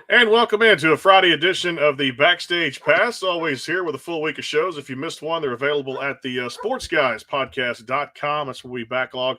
And welcome into a Friday edition of the Backstage Pass. Always here with a full week of shows. If you missed one, they're available at the sportsguyspodcast.com. That's where we backlog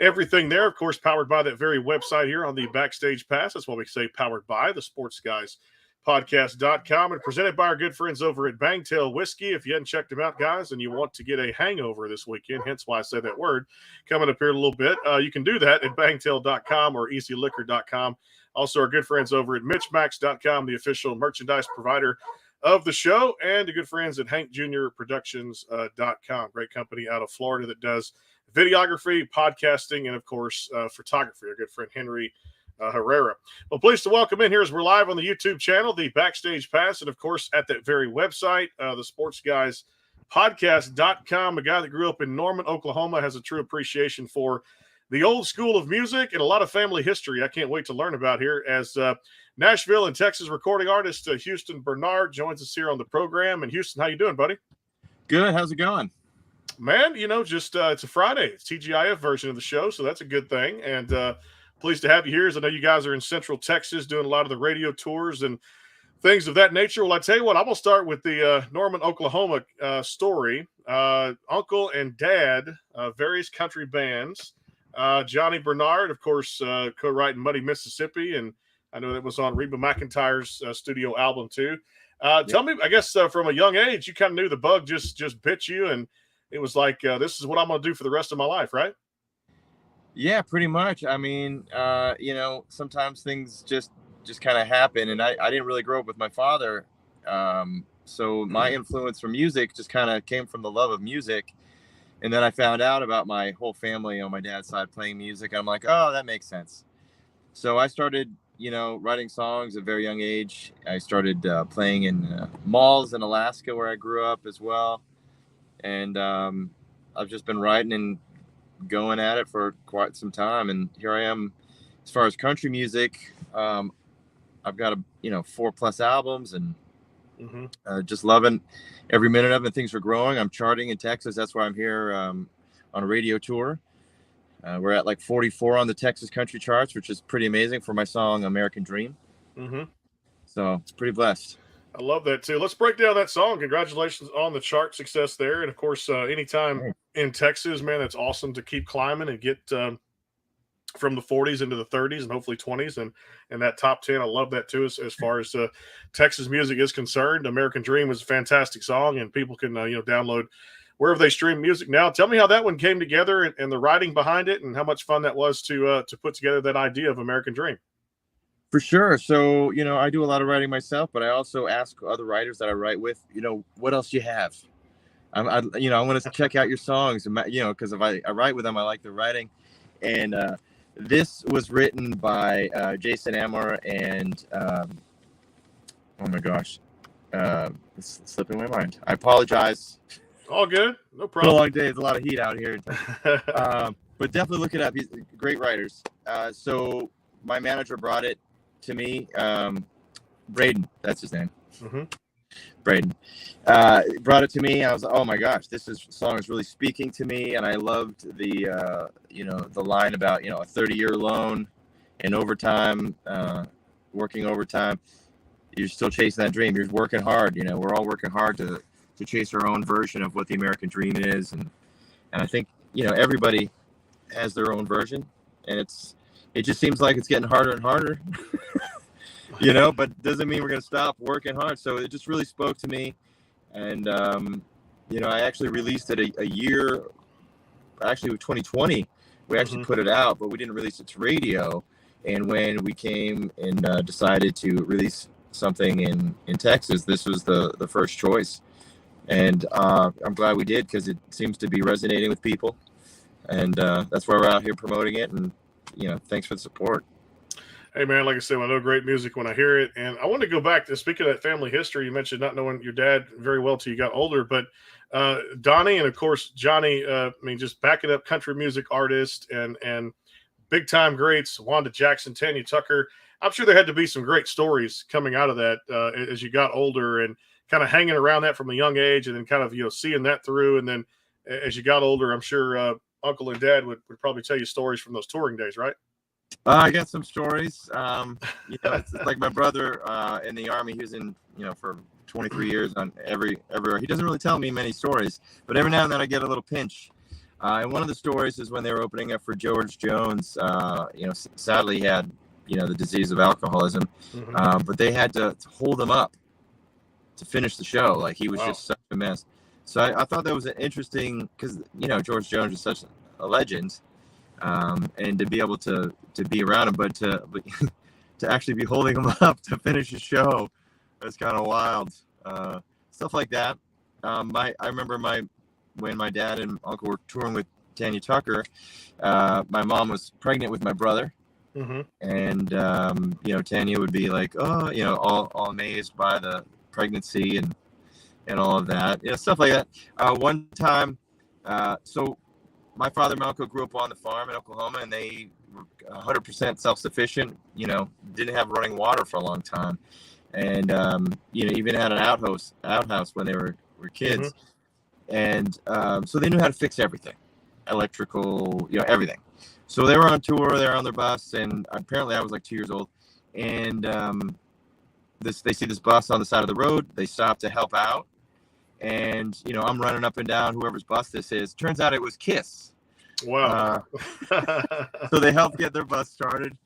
everything there. Of course, powered by that very website here on the Backstage Pass. That's why we say powered by the sportsguyspodcast.com and presented by our good friends over at Bangtail Whiskey. If you hadn't checked them out, guys, and you want to get a hangover this weekend, hence why I say that word, coming up here in a little bit, you can do that at bangtail.com or easyliquor.com. Also, our good friends over at MitchMacs.com, the official merchandise provider of the show, and the good friends at Hank Jr. Productions.com. Great company out of Florida that does videography, podcasting, and, of course, photography. Our good friend Henry Herrera. Well, pleased to welcome in here as we're live on the YouTube channel, the Backstage Pass, and, of course, at that very website, the Sports Guys Podcast.com. A guy that grew up in Norman, Oklahoma, has a true appreciation for the old school of music and a lot of family history I can't wait to learn about here as Nashville and Texas recording artist Houston Bernard joins us here on the program. And Houston, how you doing, buddy? Good. How's it going? Man, just it's a Friday. It's TGIF version of the show, so that's a good thing. And pleased to have you here, as I know you guys are in Central Texas doing a lot of the radio tours and things of that nature. Well, I tell you what, I'm going to start with the Norman, Oklahoma story. Uncle and dad, various country bands. Johnny Bernard, of course, co-writing Muddy Mississippi, and I know that was on Reba McEntire's studio album too. Tell me, I guess from a young age, you kind of knew the bug just bit you, and it was like, this is what I'm going to do for the rest of my life, right? Yeah, pretty much. I mean, sometimes things just kind of happen, and I didn't really grow up with my father, so my influence for music just kind of came from the love of music. And then I found out about my whole family on my dad's side playing music. I'm like, oh, that makes sense. So I started, writing songs at a very young age. I started playing in malls in Alaska where I grew up as well. And I've just been writing and going at it for quite some time. And here I am. As far as country music, I've got 4+ albums and just loving every minute of it. Things are growing. I'm charting in Texas. That's why I'm here on a radio tour. We're at like 44 on the Texas country charts, which is pretty amazing for my song American Dream. So it's pretty blessed. I love that too. Let's break down that song. Congratulations on the chart success there. And of course, anytime in Texas, man, that's awesome to keep climbing and get from the 40s into the 30s and hopefully 20s and that top 10. I love that too. As far as Texas music is concerned, American Dream was a fantastic song, and people can download wherever they stream music now. Tell me how that one came together and the writing behind it, and how much fun that was to put together that idea of American Dream. For sure. So I do a lot of writing myself, but I also ask other writers that I write with, what else do you have? I want to check out your songs, because if I write with them, I like the writing. And this was written by Jason Amor and oh my gosh, it's slipping my mind. I apologize. All good, no It's problem. been a long day. There's a lot of heat out here, but definitely look it up. He's great writers. So my manager brought it to me. Braden, that's his name. Braden brought it to me. I was like, oh my gosh, song is really speaking to me, and I loved the the line about a 30-year loan and overtime, working overtime. You're still chasing that dream. You're working hard. We're all working hard to chase our own version of what the American dream is, and I think everybody has their own version, and it just seems like it's getting harder and harder. But doesn't mean we're going to stop working hard. So it just really spoke to me. And, I actually released it a year, actually 2020, we actually put it out, but we didn't release it to radio. And when we came and decided to release something in Texas, this was the first choice. And I'm glad we did, because it seems to be resonating with people. And that's why we're out here promoting it. And, thanks for the support. Hey, man, like I said, I know great music when I hear it. And I want to go back to, speaking of that family history, you mentioned not knowing your dad very well till you got older, but Donnie and, of course, Johnny, just backing up country music artist and big-time greats, Wanda Jackson, Tanya Tucker. I'm sure there had to be some great stories coming out of that as you got older and kind of hanging around that from a young age, and then kind of, seeing that through. And then as you got older, I'm sure Uncle and Dad would probably tell you stories from those touring days, right? I got some stories. It's like my brother in the Army. He was in, for 23 years on everywhere. He doesn't really tell me many stories, but every now and then I get a little pinch. And one of the stories is when they were opening up for George Jones. Sadly he had, the disease of alcoholism, but they had to hold him up to finish the show. Like, he was just such a mess. So I thought that was an interesting, because George Jones is such a legend. And to be able to be around him, but to actually be holding him up to finish the show, that's kind of wild. Stuff like that. I remember when my dad and uncle were touring with Tanya Tucker, my mom was pregnant with my brother, and Tanya would be like, all amazed by the pregnancy and all of that, stuff like that. One time, so my father and my uncle grew up on the farm in Oklahoma, and they were 100% self-sufficient, didn't have running water for a long time. And, even had an outhouse when they were kids. And so they knew how to fix everything, electrical, everything. So they were on tour, they were on their bus, and apparently I was like 2 years old. And they see this bus on the side of the road. They stop to help out. And, I'm running up and down whoever's bus this is. Turns out it was KISS. Wow. So they helped get their bus started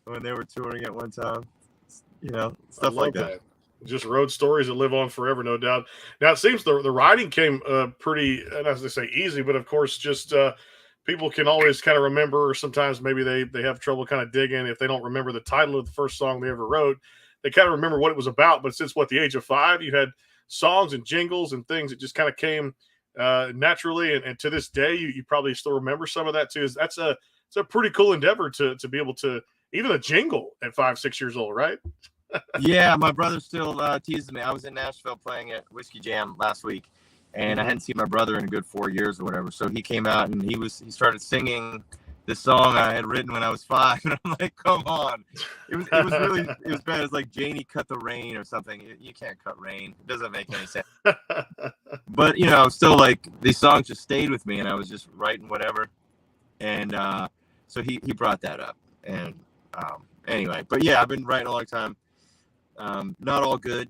when they were touring at one time. Stuff like that. Just road stories that live on forever, no doubt. Now, it seems the writing came pretty, not as they say easy, but of course, just people can always kind of remember, or sometimes maybe they have trouble kind of digging if they don't remember the title of the first song they ever wrote. They kind of remember what it was about, but since the age of 5, you had songs and jingles and things that just kind of came naturally, and to this day you probably still remember some of that too. It's a pretty cool endeavor to be able to even a jingle at 5-6 years old, right? Yeah, my brother still teases me. I was in Nashville playing at Whiskey Jam last week, and I hadn't seen my brother in a good 4 years or whatever. So he came out and he started singing this song I had written when I was 5, and I'm like, come on. It was bad. It's like Janie Cut the Rain or something. You can't cut rain. It doesn't make any sense. But still, like, these songs just stayed with me, and I was just writing whatever. And so he brought that up. And anyway, but yeah, I've been writing a long time. Not all good,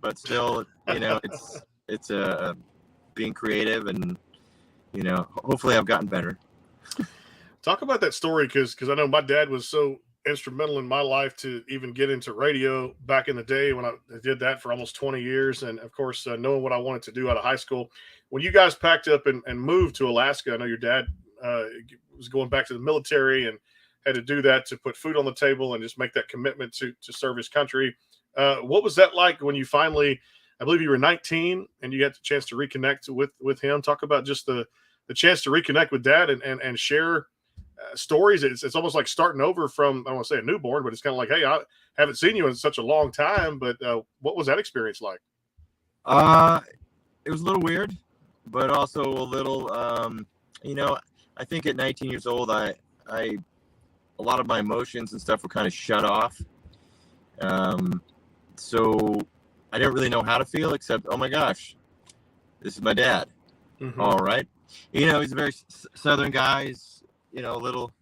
but still, it's being creative, and hopefully I've gotten better. Talk about that story, because I know my dad was so instrumental in my life to even get into radio back in the day when I did that for almost 20 years. And of course, knowing what I wanted to do out of high school, when you guys packed up and moved to Alaska, I know your dad was going back to the military and had to do that to put food on the table and just make that commitment to serve his country. What was that like when you finally, I believe you were 19 and you got the chance to reconnect with him? Talk about just the chance to reconnect with dad and share stories. It's almost like starting over from, I don't want to say a newborn, but it's kind of like, hey, I haven't seen you in such a long time. But what was that experience like? It was a little weird, but also a little, I think at 19 years old, I a lot of my emotions and stuff were kind of shut off. So I didn't really know how to feel except, oh my gosh, this is my dad. All right. He's a very Southern guy. He's, a little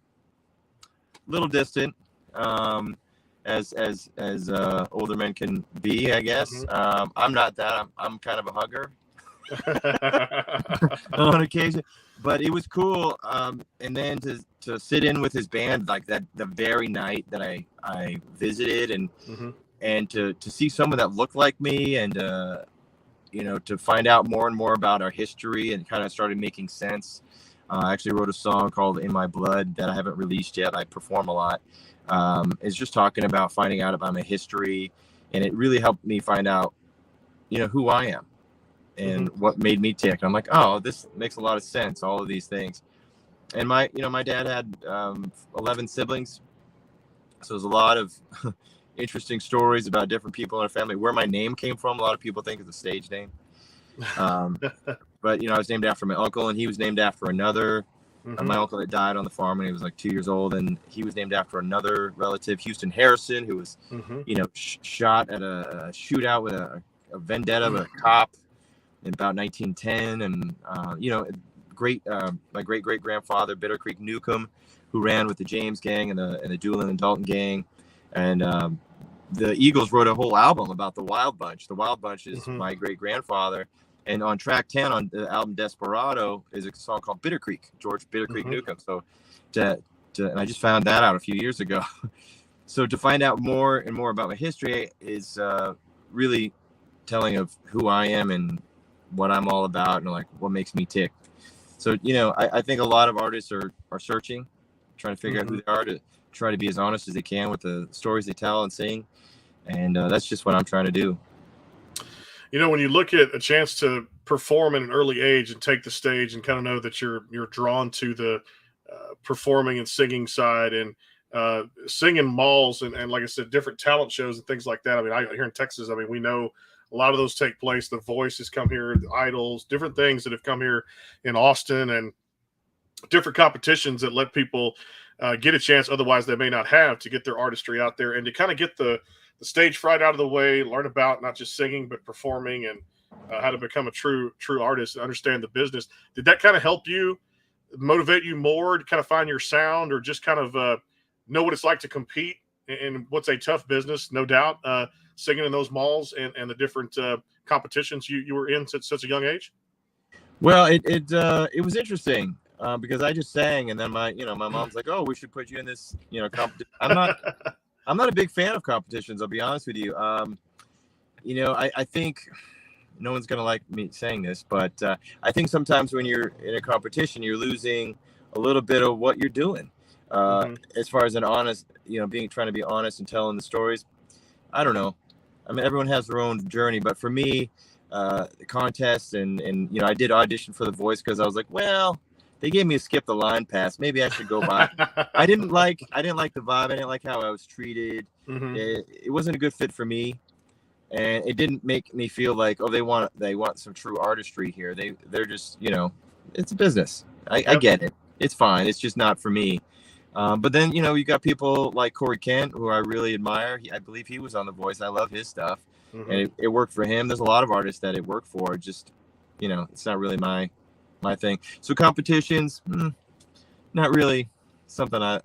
distant, as older men can be, I guess. I'm not that. I'm kind of a hugger on occasion, but it was cool. And then to sit in with his band like that the very night that I visited, and to see someone that looked like me, and to find out more and more about our history, and kind of started making sense. I actually wrote a song called In My Blood that I haven't released yet. I perform a lot. It's just talking about finding out about my history, and it really helped me find out, who I am and what made me tick. I'm like, oh, this makes a lot of sense, all of these things. And my dad had 11 siblings, so there's a lot of interesting stories about different people in our family. Where my name came from, a lot of people think it's a stage name. But I was named after my uncle, and he was named after another my uncle that died on the farm when he was like 2 years old, and he was named after another relative, Houston Harrison, who was shot at a shootout with a vendetta with a cop in about 1910. And my great great grandfather, Bitter Creek Newcomb, who ran with the James Gang and the Doolin and Dalton Gang, and the Eagles wrote a whole album about the Wild Bunch. The Wild Bunch is my great grandfather, and on track 10 on the album Desperado is a song called Bitter Creek, George Bitter Creek Newcomb. So, and I just found that out a few years ago. So to find out more and more about my history is really telling of who I am and what I'm all about, and like what makes me tick. So, you know, I think a lot of artists are searching, trying to figure out who they are, to try to be as honest as they can with the stories they tell and sing. And that's just what I'm trying to do. You know, when you look at a chance to perform at an early age and take the stage and kind of know that you're drawn to the performing and singing side, and singing malls and like I said, different talent shows and things like that. I mean, here in Texas, I mean, we know a lot of those take place. The Voice has come here, the Idols, different things that have come here in Austin, and different competitions that let people get a chance otherwise they may not have, to get their artistry out there and to kind of get the stage fright out of the way, learn about not just singing but performing, and how to become a true artist and understand the business. Did that kind of help you, motivate you more to kind of find your sound, or just kind of know what it's like to compete in what's a tough business, no doubt, singing in those malls and the different competitions you were in at such a young age? Well, it was interesting because I just sang, and then my mom's like, "Oh, we should put you in this, competition." I'm not a big fan of competitions, I'll be honest with you. I think no one's going to like me saying this, but I think sometimes when you're in a competition, you're losing a little bit of what you're doing. As far as an honest, trying to be honest and telling the stories. I don't know. I mean, everyone has their own journey, but for me, the contest and I did audition for The Voice because I was like, well, they gave me a skip the line pass. Maybe I should go by. I didn't like the vibe. I didn't like how I was treated. It wasn't a good fit for me, and it didn't make me feel like, oh, they want some true artistry here. They're just, it's a business. I get it. It's fine. It's just not for me. But then, you got people like Corey Kent, who I really admire. I believe he was on The Voice. I love his stuff. And it worked for him. There's a lot of artists that it worked for. Just, it's not really my thing. So competitions, not really something I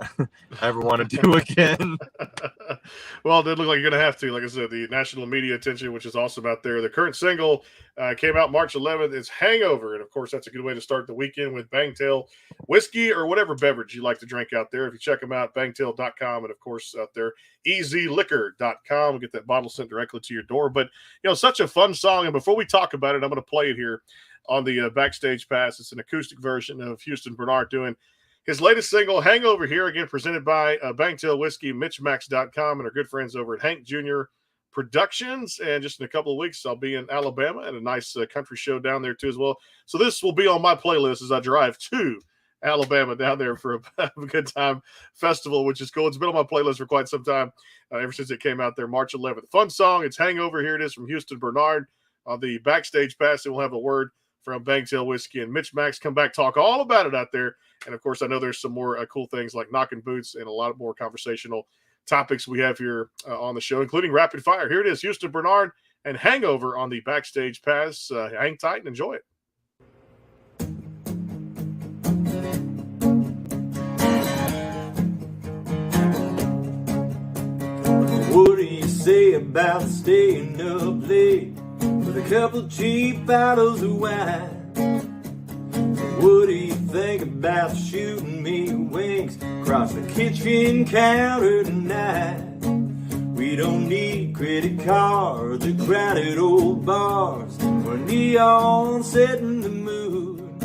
ever want to do again. Well, it did look like you're going to have to. Like I said, the national media attention, which is awesome out there. The current single came out March 11th. It's Hangover. And, of course, that's a good way to start the weekend with Bangtail Whiskey or whatever beverage you like to drink out there. If you check them out, bangtail.com. And, of course, out there, easyliquor.com. We'll get that bottle sent directly to your door. But, such a fun song. And before we talk about it, I'm going to play it here on the Backstage Pass. It's an acoustic version of Houston Bernard doing his latest single, Hangover, here again, presented by Bangtail Whiskey, MitchMacs.com, and our good friends over at Hank Jr. Productions. And just in a couple of weeks, I'll be in Alabama at a nice country show down there, too, as well. So this will be on my playlist as I drive to Alabama down there for a good time festival, which is cool. It's been on my playlist for quite some time, ever since it came out there March 11th. Fun song. It's Hangover. Here it is from Houston Bernard on the Backstage Pass. And we'll have a word from Bangtail Whiskey and Mitch Max. Come back, talk all about it out there. And, of course, I know there's some more cool things like knocking boots and a lot more conversational topics we have here on the show, including rapid fire. Here it is, Houston Bernard and Hangover on the Backstage Pass. Hang tight and enjoy it. What do you say about staying up late with a couple cheap bottles of wine? What do you think about shooting me winks across the kitchen counter tonight? We don't need credit cards or crowded old bars or neon setting the mood.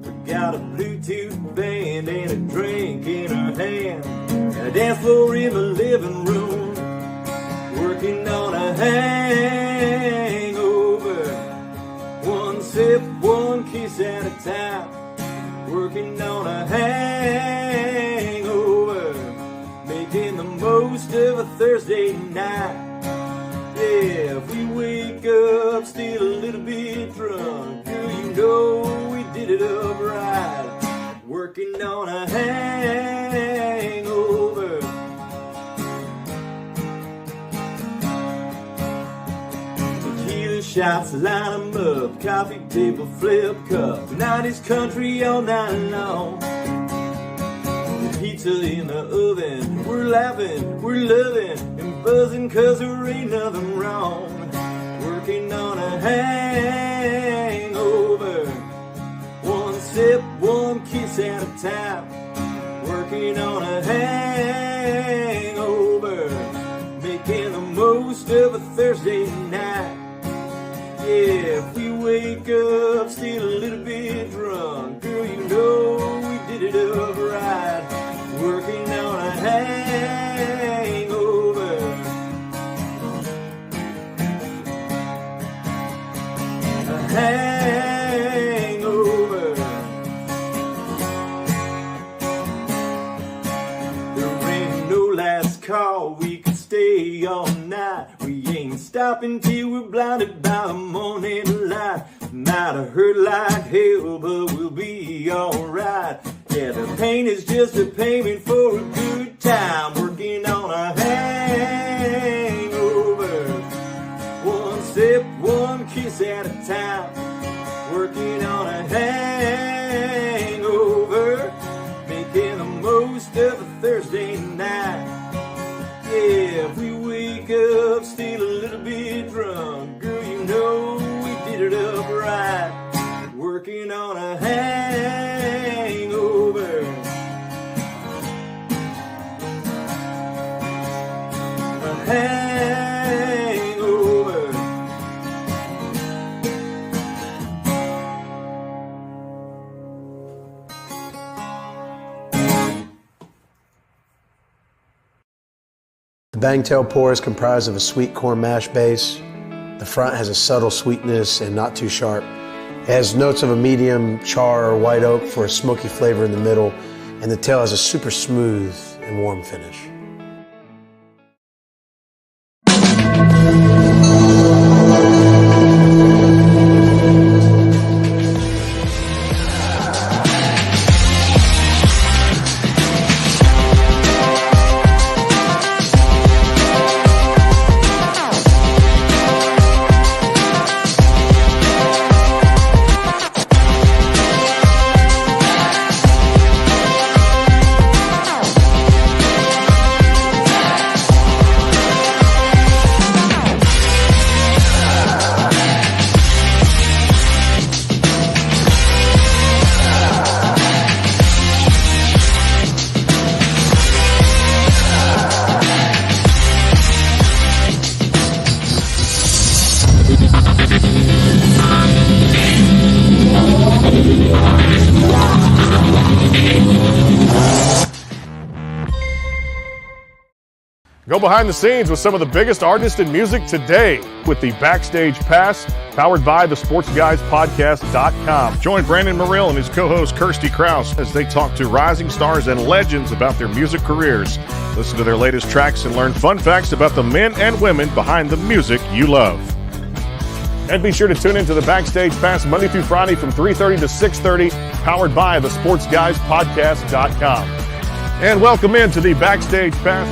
We got a Bluetooth band and a drink in our hand and a dance floor in the living room, working on a hangover. One sip, one kiss at a time, working on a hangover, making the most of a Thursday night. Yeah, if we wake up still a little bit drunk, girl, we did it up right, working on a hangover. Shots, line them up, coffee table, flip cup. Tonight is country all night long. pizza in the oven. We're laughing, we're loving, and buzzing 'cause there ain't nothing wrong. Working on a hangover. One sip, one kiss at a time. Working on a hangover. Making the most of a Thursday night. Yeah, if we wake up still a little bit drunk, girl, you know we did it up right. Working on a hangover. A hangover. There ain't no last call, we can stay all night. We ain't stopping till we're blinded by the morning light. Might have hurt like hell, but we'll be alright. Yeah, the pain is just a payment for a good time. Working on a hangover. One sip, one kiss at a time. Working on a hangover. Making the most of a Thursday night. Yeah, if we wake up still a little bit drunk, girl, you know we did it up right. Working on a hangover. A hangover. The Bangtail pour is comprised of a sweet corn mash base. The front has a subtle sweetness and not too sharp. It has notes of a medium char or white oak for a smoky flavor in the middle, and the tail has a super smooth and warm finish. Go behind the scenes with some of the biggest artists in music today with the Backstage Pass, powered by the SportsGuysPodcast.com. Join Brandon Morrill and his co-host Kirsty Krause as they talk to rising stars and legends about their music careers. Listen to their latest tracks and learn fun facts about the men and women behind the music you love. And be sure to tune into the Backstage Pass Monday through Friday from 3:30 to 6:30, powered by the SportsGuysPodcast.com. And welcome into the Backstage Pass.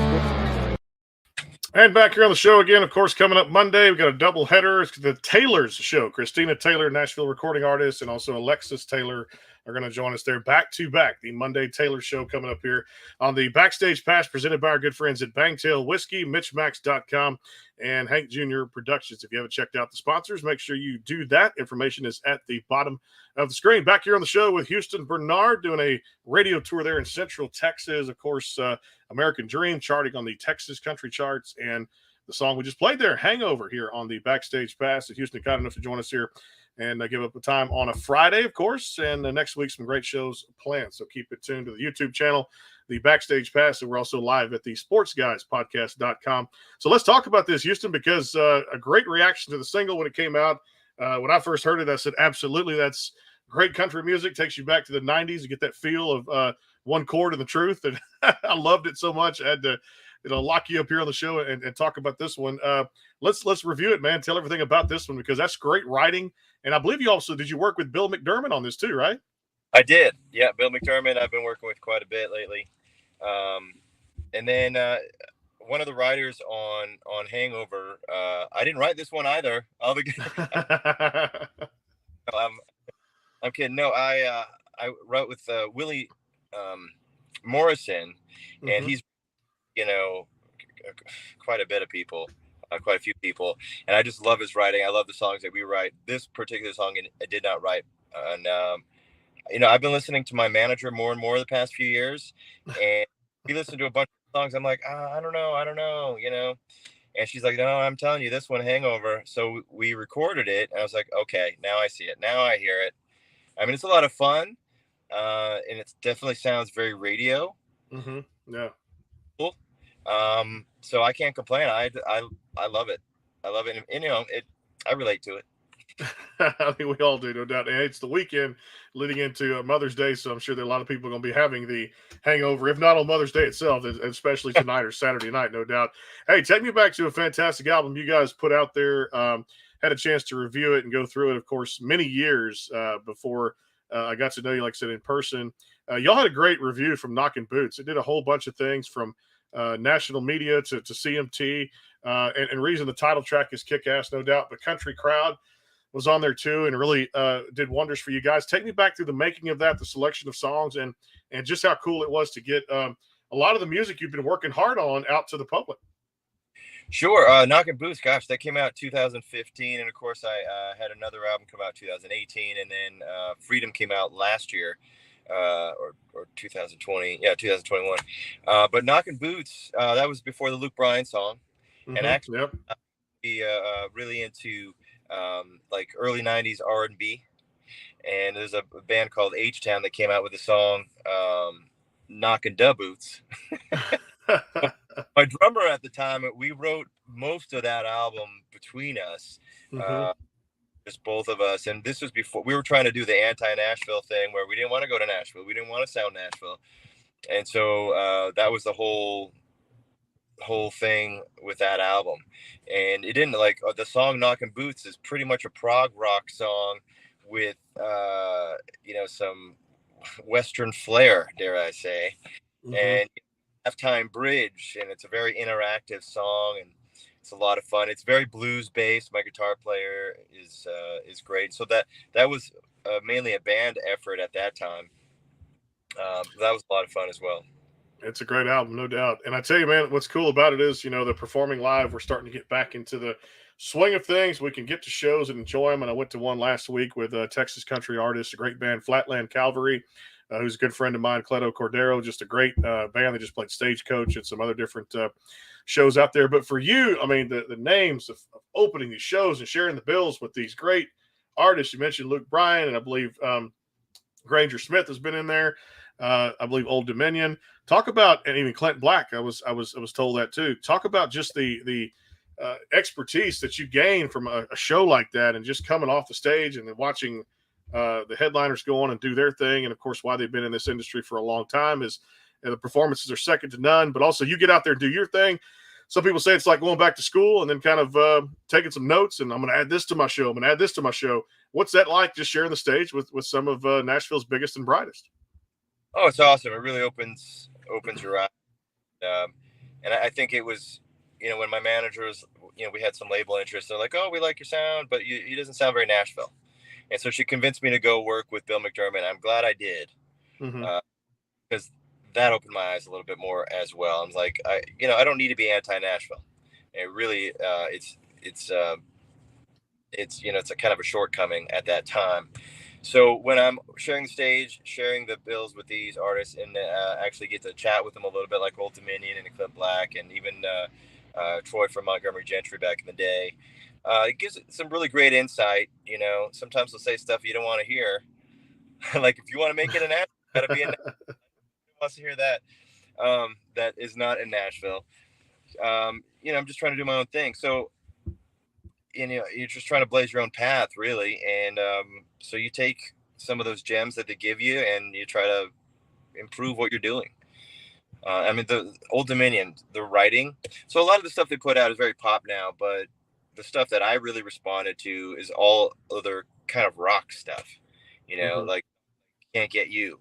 And back here on the show again, of course, coming up Monday, we've got a double header. It's the Taylor's show. Christina Taylor, Nashville recording artist, and also Alexis Taylor are going to join us there back to back. The Monday Taylor show coming up here on the Backstage Pass, presented by our good friends at Bangtail Whiskey, MitchMacs.com, and Hank Jr. Productions. If you haven't checked out the sponsors, make sure you do that. Information is at the bottom of the screen. Back here on the show with Houston Bernard, doing a radio tour there in Central Texas. Of course, American Dream charting on the Texas country charts, and the song we just played there, Hangover, here on the Backstage Pass. At Houston, kind enough to join us here and give up a time on a Friday, of course, and next week some great shows planned. So keep it tuned to the YouTube channel, the Backstage Pass, and we're also live at the SportsGuysPodcast.com. So let's talk about this, Houston, because a great reaction to the single when it came out. When I first heard it, I said, absolutely, that's great country music. Takes you back to the 90s. You get that feel of one chord and the truth. And I loved it so much. I had to lock you up here on the show and talk about this one. Let's review it, man. Tell everything about this one, because that's great writing. And I believe did you work with Bill McDermott on this too, right? I did. Yeah, Bill McDermott I've been working with quite a bit lately. And then one of the writers on Hangover, I didn't write this one either. I'm kidding. No, I wrote with Willie Morrison, and Mhm. he's, you know, quite a bit of people, quite a few people, and I just love his writing. I love the songs that we write. This particular song I did not write, and you know, I've been listening to my manager more and more the past few years, and we listened to a bunch of songs. I'm like, I don't know, you know. And she's like, no, I'm telling you, this one, Hangover. So we recorded it, and I was like, okay, now I see it. Now I hear it. I mean, it's a lot of fun, and it definitely sounds very radio. Mhm. Yeah. Cool. So I can't complain. I love it. I love it, and you know, I relate to it. I think we all do, no doubt. And it's the weekend leading into Mother's Day, so I'm sure that a lot of people are going to be having the hangover, if not on Mother's Day itself, especially tonight or Saturday night, no doubt. Hey, take me back to a fantastic album you guys put out there. Had a chance to review it and go through it, of course, many years before I got to know you, like I said, in person. Y'all had a great review from Knockin' Boots. It did a whole bunch of things from national media to CMT. And reason the title track is kick ass, no doubt, but Country Crowd was on there too, and really did wonders for you guys. Take me back through the making of that, the selection of songs, and just how cool it was to get a lot of the music you've been working hard on out to the public. Sure. Knockin' Boots, gosh, that came out 2015, and of course I had another album come out 2018, and then Freedom came out last year, or 2020, yeah, 2021. But Knockin' Boots, that was before the Luke Bryan song, and actually Yep. be really into like early 90s R&B, and there's a band called H-Town that came out with a song, Knockin' Da Boots. My drummer at the time, we wrote most of that album between us, just both of us, and this was before we were trying to do the anti-Nashville thing, where we didn't want to go to Nashville, we didn't want to sound Nashville, and so that was the whole thing with that album. And it didn't, like, the song Knockin' Boots is pretty much a prog rock song with you know, some western flair, dare I say. And Halftime Bridge, and it's a very interactive song, and it's a lot of fun. It's very blues based. My guitar player is great, so that was mainly a band effort at that time. That was a lot of fun as well. It's a great album, no doubt. And I tell you, man, what's cool about it is, the performing live, we're starting to get back into the swing of things. We can get to shows and enjoy them. And I went to one last week with a Texas country artist, a great band, Flatland Calvary, who's a good friend of mine, Cleto Cordero, just a great band. They just played Stagecoach and some other different shows out there. But for you, I mean, the names of opening these shows and sharing the bills with these great artists. You mentioned Luke Bryan, and I believe Granger Smith has been in there. I believe Old Dominion. Talk about, and even Clint Black. I was told that too. Talk about just the expertise that you gain from a show like that, and just coming off the stage and then watching the headliners go on and do their thing. And of course, why they've been in this industry for a long time is the performances are second to none. But also, you get out there and do your thing. Some people say it's like going back to school and then kind of taking some notes. And I'm going to add this to my show. I'm going to add this to my show. What's that like? Just sharing the stage with some of Nashville's biggest and brightest. Oh, it's awesome. It really opens your eyes. And I think it was, when my manager was, we had some label interest. They're like, oh, we like your sound, but he doesn't sound very Nashville. And so she convinced me to go work with Bill McDermott. I'm glad I did, because that opened my eyes a little bit more as well. I'm like, I don't need to be anti-Nashville. It really, it's a kind of a shortcoming at that time. So when I'm sharing the stage, sharing the bills with these artists, and actually get to chat with them a little bit, like Old Dominion and Clint Black, and even Troy from Montgomery Gentry back in the day, it gives some really great insight. Sometimes they'll say stuff you don't want to hear. Like, if you want to make it an act, you gotta be in Nashville. Who wants to hear that? That is not in Nashville. I'm just trying to do my own thing. So, you're just trying to blaze your own path, really. And so you take some of those gems that they give you and you try to improve what you're doing. I mean, the Old Dominion, the writing. So a lot of the stuff they put out is very pop now, but the stuff that I really responded to is all other kind of rock stuff, like Can't Get You,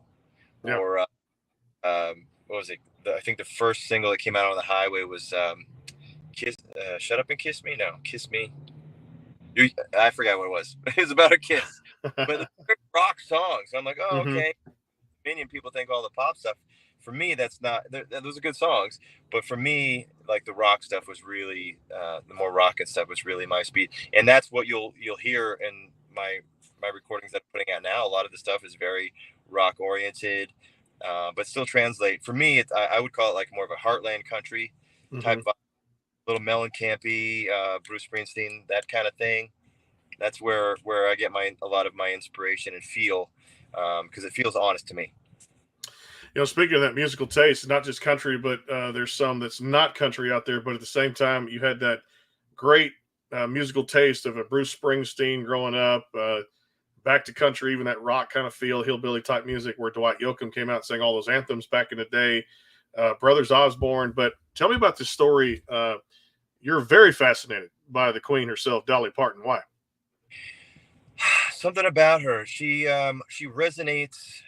or what was it? I think the first single that came out on the highway was Kiss, Shut Up and Kiss Me. No, Kiss Me. I forgot what it was. It was about a kiss, but it's rock songs. I'm like, oh, okay. Dominion, people think all the pop stuff. for me, that's not, those are good songs, but for me, like the rock stuff was really, the more rock and stuff was really my speed. And that's what you'll hear in my recordings that I'm putting out now. A lot of the stuff is very rock oriented, but still translate. For me, I would call it like more of a heartland country type vibe, little Mellencamp-y, Bruce Springsteen, that kind of thing. That's where I get a lot of my inspiration and feel, because it feels honest to me. Speaking of that musical taste, not just country, but there's some that's not country out there. But at the same time, you had that great musical taste of a Bruce Springsteen growing up, back to country, even that rock kind of feel, hillbilly type music, where Dwight Yoakam came out and sang all those anthems back in the day, Brothers Osborne. But tell me about this story. You're very fascinated by the Queen herself, Dolly Parton. Why? Something about her. She resonates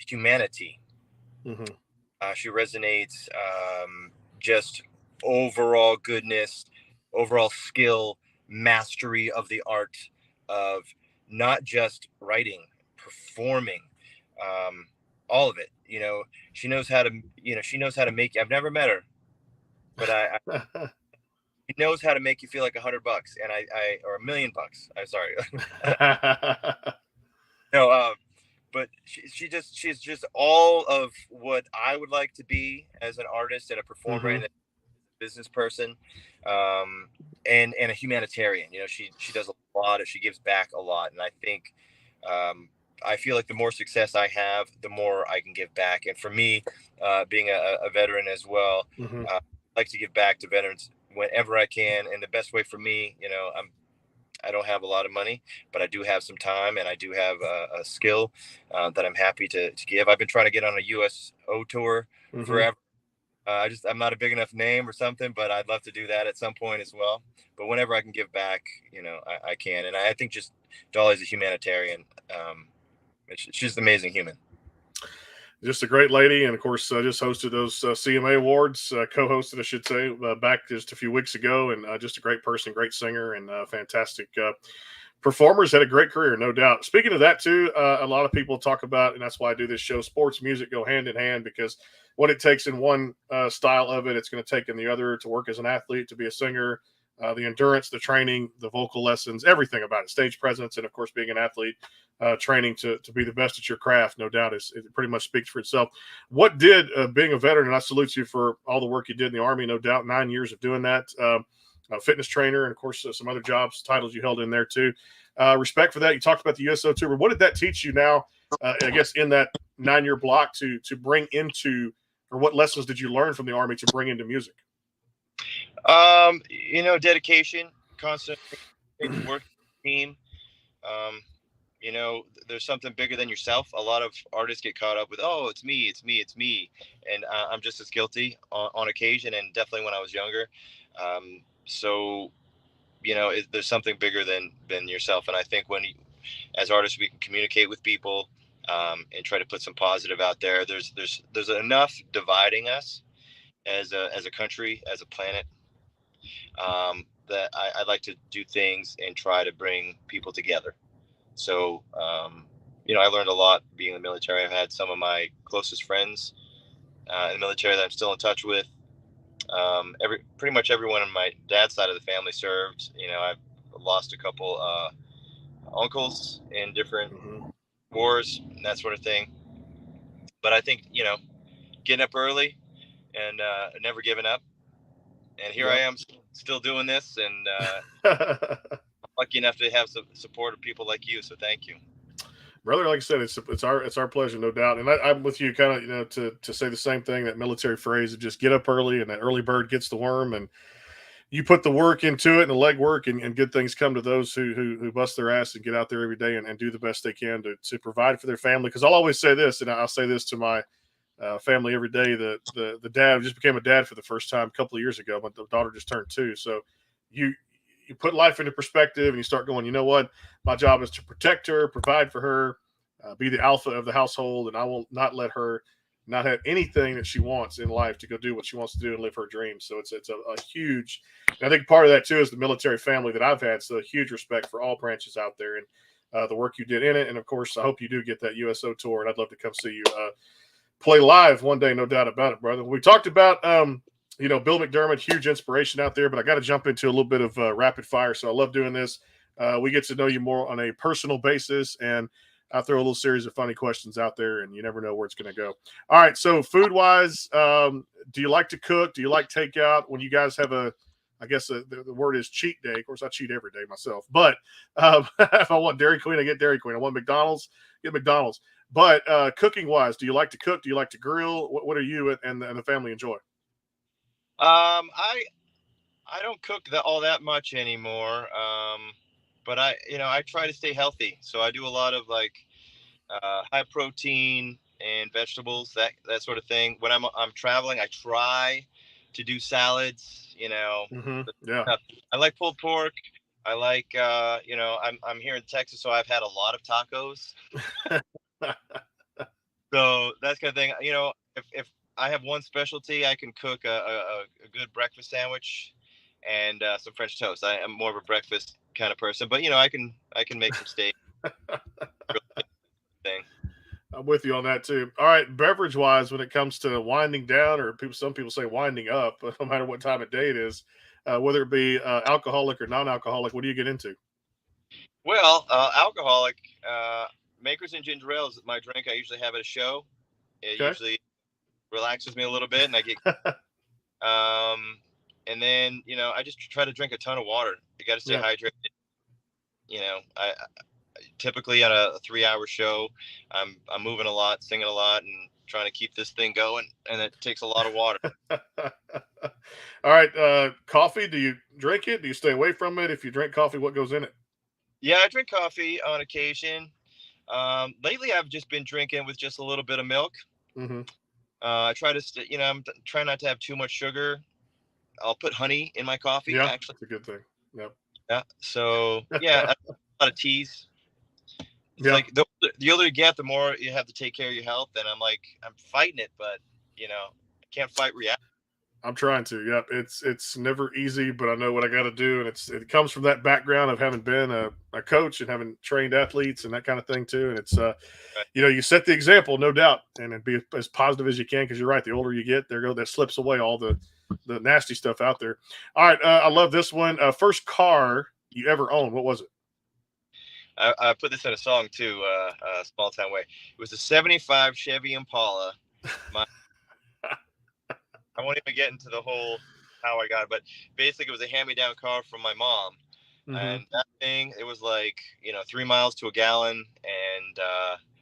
humanity. She resonates just overall goodness, overall skill, mastery of the art of not just writing, performing, all of it. She knows how to make. I've never met her, but she knows how to make you feel like $100, and or $1 million. I'm sorry. No, but she's just all of what I would like to be as an artist and a performer and a business person, and a humanitarian. She does a lot. She gives back a lot, and I think I feel like the more success I have, the more I can give back. And for me, being a veteran as well, I like to give back to veterans whenever I can. And the best way for me, I don't have a lot of money, but I do have some time, and I do have a skill that I'm happy to give. I've been trying to get on a USO tour forever. I'm not a big enough name or something, but I'd love to do that at some point as well. But whenever I can give back, I can. And I think just Dolly's a humanitarian. She's an amazing human. Just a great lady. And of course, just hosted those CMA awards, co-hosted, I should say, back just a few weeks ago. And just a great person, great singer, and fantastic performers. Had a great career, no doubt. Speaking of that too, a lot of people talk about, and that's why I do this show, sports, music go hand in hand, because what it takes in one style of it, it's going to take in the other. To work as an athlete, to be a singer, the endurance, the training, the vocal lessons, everything about it, stage presence, and of course being an athlete, training to be the best at your craft, no doubt, it pretty much speaks for itself. What did being a veteran, and I salute you for all the work you did in the Army, no doubt, 9 years of doing that, fitness trainer, and of course some other jobs, titles you held in there too. Respect for that. You talked about the USO tour, but what did that teach you now, I guess, in that 9-year block to bring into, or what lessons did you learn from the Army to bring into music? Dedication, constant work team. There's something bigger than yourself. A lot of artists get caught up with, it's me. And I'm just as guilty on occasion, and definitely when I was younger. There's something bigger than yourself. And I think as artists, we can communicate with people, and try to put some positive out there. There's enough dividing us as a country, as a planet, that I like to do things and try to bring people together. So, I learned a lot being in the military. I've had some of my closest friends in the military that I'm still in touch with. Pretty much everyone on my dad's side of the family served. I've lost a couple uncles in different wars and that sort of thing. But I think, getting up early and never giving up. And here I am still doing this, and lucky enough to have some support of people like you. So thank you, brother. Like I said, it's our pleasure, no doubt. And I'm with you, kind of, to say the same thing. That military phrase of just get up early, and that early bird gets the worm, and you put the work into it and the leg work, and good things come to those who bust their ass and get out there every day and do the best they can to provide for their family. Because I'll always say this, and I'll say this to my family every day. The dad just became a dad for the first time a couple of years ago, but the daughter just turned 2. So you put life into perspective, and you start going, you know what? My job is to protect her, provide for her, be the alpha of the household, and I will not let her not have anything that she wants in life to go do what she wants to do and live her dreams. So it's a huge, and I think part of that too is the military family that I've had. So a huge respect for all branches out there, and the work you did in it. And of course, I hope you do get that USO tour, and I'd love to come see you play live one day, no doubt about it, brother. We talked about Bill McDermott, huge inspiration out there, but I got to jump into a little bit of rapid fire. So I love doing this. We get to know you more on a personal basis, and I throw a little series of funny questions out there, and you never know where it's going to go. All right. So food wise, do you like to cook? Do you like takeout? When you guys have I guess the word is cheat day. Of course, I cheat every day myself. But if I want Dairy Queen, I get Dairy Queen. I want McDonald's, get McDonald's. But cooking wise, do you like to cook? Do you like to grill? What are you and the family enjoy? I don't cook all that much anymore. But I try to stay healthy. So I do a lot of like high protein and vegetables, that sort of thing. When I'm traveling, I try to do salads. Yeah. I like pulled pork. I like I'm here in Texas, so I've had a lot of tacos. So that's kind of thing. If I have one specialty, I can cook a good breakfast sandwich and some French toast. I am more of a breakfast kind of person, but I can make some steak. Thing. I'm with you on that too. All right, beverage wise, when it comes to winding down, or some people say winding up, no matter what time of day it is, whether it be alcoholic or non-alcoholic, what do you get into? Well, alcoholic, Makers and Ginger Ale is my drink. I usually have at a show. It usually relaxes me a little bit, and I get and then I just try to drink a ton of water. You got to stay hydrated. I typically on a 3-hour show, I'm moving a lot, singing a lot, and trying to keep this thing going, and it takes a lot of water. All right, coffee, do you drink it? Do you stay away from it? If you drink coffee, what goes in it? Yeah, I drink coffee on occasion. Lately I've just been drinking with just a little bit of milk. Mm-hmm. I try to I'm trying not to have too much sugar. I'll put honey in my coffee. Yeah, actually, that's a good thing. Yep. Yeah. So yeah, a lot of teas. It's like the older you get, the more you have to take care of your health. And I'm fighting it, but I can't fight reality. I'm trying to. Yep. It's never easy, but I know what I got to do. And it comes from that background of having been a coach and having trained athletes and that kind of thing too. And it's, you set the example, no doubt, and be as positive as you can. Cause you're right. The older you get, that slips away all the nasty stuff out there. All right. I love this one. First car you ever owned. What was it? I put this in a song too, Small Town Way. It was a 75 Chevy Impala. I won't even get into the whole how I got it, but basically it was a hand-me-down car from my mom. Mm-hmm. And that thing, it was 3 miles to a gallon, and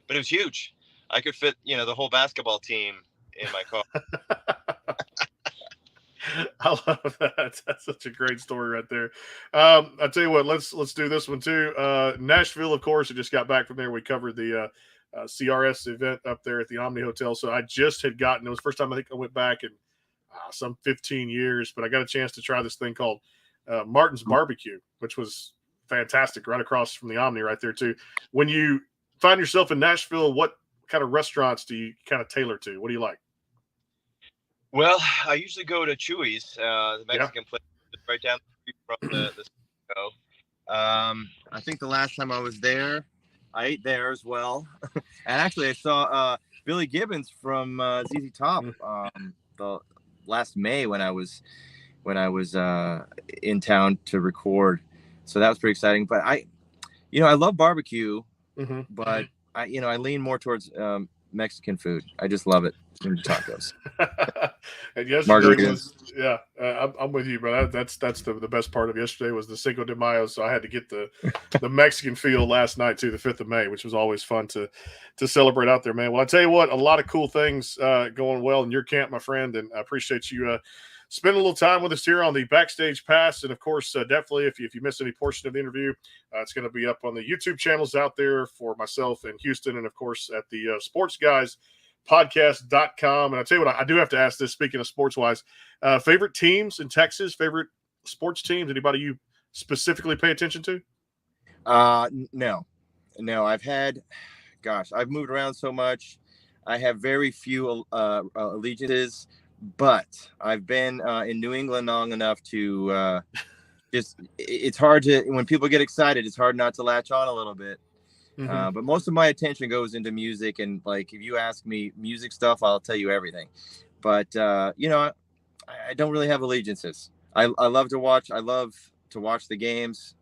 but it was huge. I could fit, the whole basketball team in my car. I love that. That's such a great story right there. I tell you what, let's do this one too. Nashville, of course, I just got back from there. We covered the CRS event up there at the Omni Hotel. So I just had gotten, it was the first time I think I went back in some 15 years, but I got a chance to try this thing called Martin's Barbecue, which was fantastic, right across from the Omni right there too. When you find yourself in Nashville, what kind of restaurants do you kind of tailor to? What do you like? Well, I usually go to Chewy's, the Mexican place right down the street from the show. I think the last time I was there, I ate there as well. And actually I saw Billy Gibbons from ZZ Top the last May when I was in town to record. So that was pretty exciting. But I love barbecue, but I lean more towards Mexican food. I just love it. Tacos. And yesterday was, I'm with you, but that's the best part of yesterday was the Cinco de Mayo. So I had to get the Mexican feel last night too, the 5th of May, which was always fun to celebrate out there, man. Well, I tell you what, a lot of cool things going well in your camp, my friend, and I appreciate you spending a little time with us here on the Backstage Pass. And of course, definitely if you miss any portion of the interview, it's going to be up on the YouTube channels out there for myself in Houston, and of course at the Sports Guys podcast.com. And I tell you what, I do have to ask this, speaking of sports wise, favorite teams in Texas, favorite sports teams, anybody you specifically pay attention to? No, I've moved around so much. I have very few allegiances, but I've been in New England long enough to it's hard to, when people get excited, it's hard not to latch on a little bit. But most of my attention goes into music, and like if you ask me music stuff, I'll tell you everything. But you know, I don't really have allegiances. I love to watch. I love to watch the games.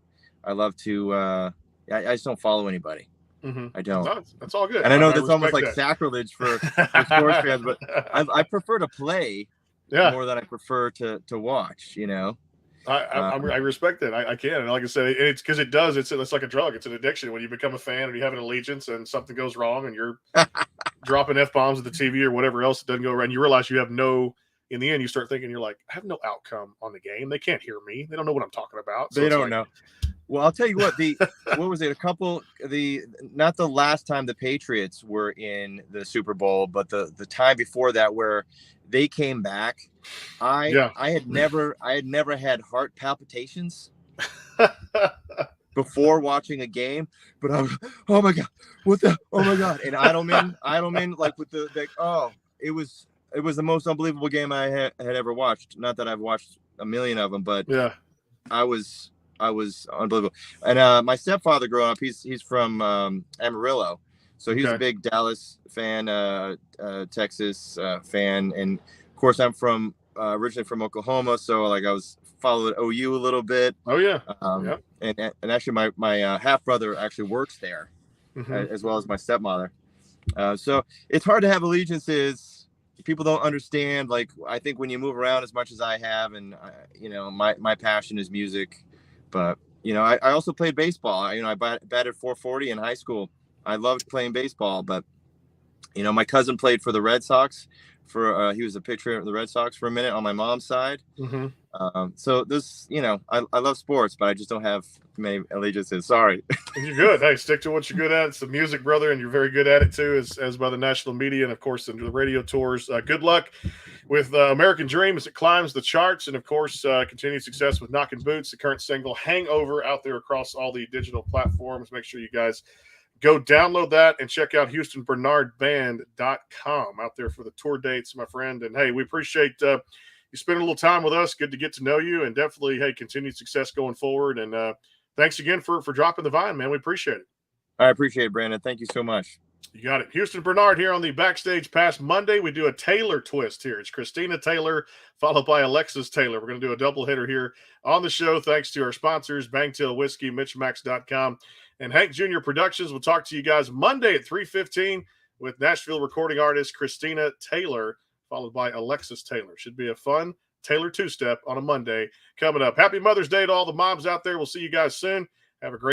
I love to. I just don't follow anybody. I don't. No, that's all good. And I know that's respect almost like that. sacrilege for sports fans, but I prefer to play more than I prefer to watch. You know. I respect that. I can. And like I said, it's because it does. It's like a drug. It's an addiction. When you become a fan and you have an allegiance and something goes wrong and you're dropping F-bombs at the TV or whatever else that doesn't go around, you realize you have in the end, you start thinking, you're like, I have no outcome on the game. They can't hear me. They don't know what I'm talking about. So they don't know. Well, I'll tell you what, what was it? Not the last time the Patriots were in the Super Bowl, but the time before that where they came back. I had never had heart palpitations before watching a game, but I was, oh my God, oh my God. And Eidelman, like with it was the most unbelievable game I had ever watched. Not that I've watched a million of them, but I was unbelievable. And my stepfather growing up, he's from Amarillo. So he was a big Dallas fan, Texas fan. And of course I'm originally from Oklahoma. So like I was followed OU a little bit. Oh yeah. And actually my half brother actually works there as well as my stepmother. So it's hard to have allegiances. People don't understand. Like, I think when you move around as much as I have, and you know, my passion is music, but you know, I also played baseball. I batted .440 in high school. I loved playing baseball, but you know, my cousin played for the Red Sox. He was a pitcher of the Red Sox for a minute on my mom's side. So this, you know, I love sports, but I just don't have many allegiances. Sorry. You're good. Hey, stick to what you're good at. It's the music, brother, and you're very good at it too, as by the national media and of course the radio tours. Good luck with American Dream as it climbs the charts, and of course continued success with Knockin' Boots, the current single Hangover, out there across all the digital platforms. Make sure you guys go download that and check out HoustonBernardBand.com out there for the tour dates, my friend. And hey, we appreciate you spending a little time with us. Good to get to know you, and definitely, hey, continued success going forward. And thanks again for dropping the vine, man. We appreciate it. I appreciate it, Brandon. Thank you so much. You got it. Houston Bernard here on the Backstage Pass Monday. We do a Taylor twist here. It's Christina Taylor followed by Alexis Taylor. We're going to do a double hitter here on the show. Thanks to our sponsors, Bangtail Whiskey, MitchMacs.com, and Hank Jr. Productions. We'll talk to you guys Monday at 3:15 with Nashville recording artist Christina Taylor, followed by Alexis Taylor. Should be a fun Taylor two-step on a Monday coming up. Happy Mother's Day to all the moms out there. We'll see you guys soon. Have a great